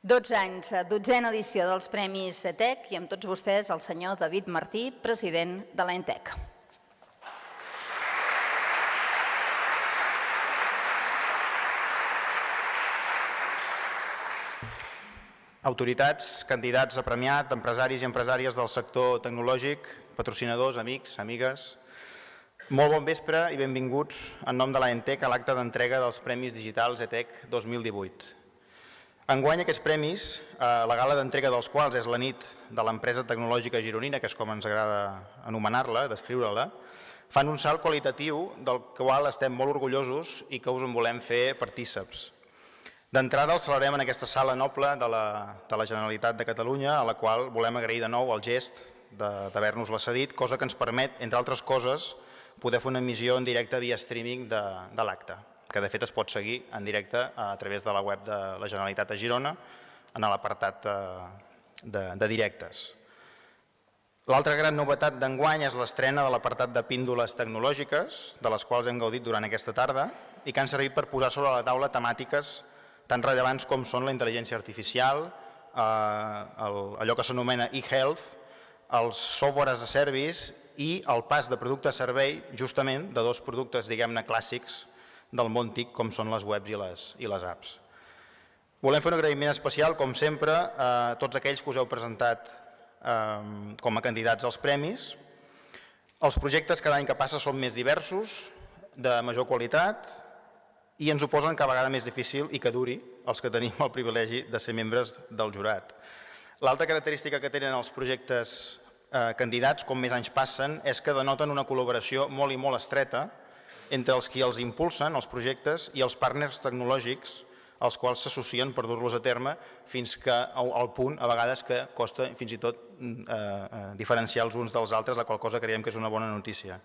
12 anys, 12a edició dels Premis ETEC i amb tots vostès el senyor David Martí, president de l'ENTEC. Autoritats, candidats a premiat, empresaris i empresàries del sector tecnològic, patrocinadors, amics, amigues, molt bon vespre i benvinguts en nom de l'ENTEC a l'acte d'entrega dels Premis Digitals ETEC 2018. Enguany aquests premis, la gala d'entrega dels quals és la nit de l'empresa tecnològica gironina, que és com ens agrada anomenar-la, descriure-la, fan un salt qualitatiu del qual estem molt orgullosos i que us en volem fer partíceps. D'entrada els celebrem en aquesta sala noble de la Generalitat de Catalunya, a la qual volem agrair de nou el gest d'haver-nos-la cedit, cosa que ens permet, entre altres coses, poder fer una emissió en directe via streaming de l'acte, que de fet es pot seguir en directe a través de la web de la Generalitat de Girona en l'apartat de directes. L'altra gran novetat d'enguany és l'estrena de l'apartat de píndoles tecnològiques, de les quals hem gaudit durant aquesta tarda i que han servit per posar sobre la taula temàtiques tan rellevants com són la intel·ligència artificial, allò que s'anomena e-health, els software as a service i el pas de producte a servei justament de dos productes, diguem-ne, clàssics del món TIC, com són les webs i les apps. Volem fer un agraïment especial, com sempre, a tots aquells que us heu presentat com a candidats als premis. Els projectes cada any que passa són més diversos, de major qualitat, i ens ho posen cada vegada més difícil i que duri els que tenim el privilegi de ser membres del jurat. L'altra característica que tenen els projectes candidats, com més anys passen, és que denoten una col·laboració molt i molt estreta entre els qui els impulsen, els projectes, i els partners tecnològics als quals s'associen per dur-los a terme fins que al punt, a vegades, que costa fins i tot diferenciar els uns dels altres, la qual cosa creiem que és una bona notícia.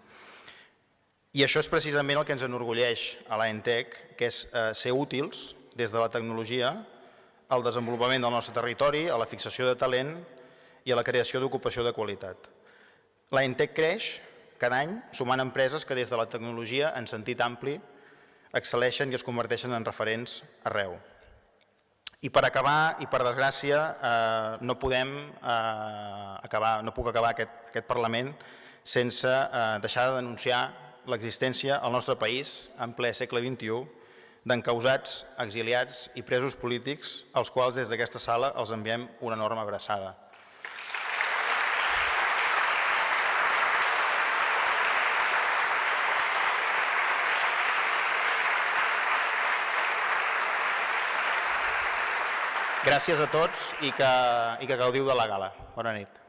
I això és precisament el que ens enorgulleix a l'ENTEC, que és ser útils des de la tecnologia al desenvolupament del nostre territori, a la fixació de talent i a la creació d'ocupació de qualitat. L'ENTEC creix cada any sumant empreses que des de la tecnologia, en sentit ampli, excel·leixen i es converteixen en referents arreu. I per acabar, i per desgràcia, no puc acabar aquest Parlament sense deixar de denunciar l'existència al nostre país, en ple segle XXI, d'encausats, exiliats i presos polítics, als quals des d'aquesta sala els enviem una enorme abraçada. Gràcies a tots i que gaudiu de la gala. Bona nit.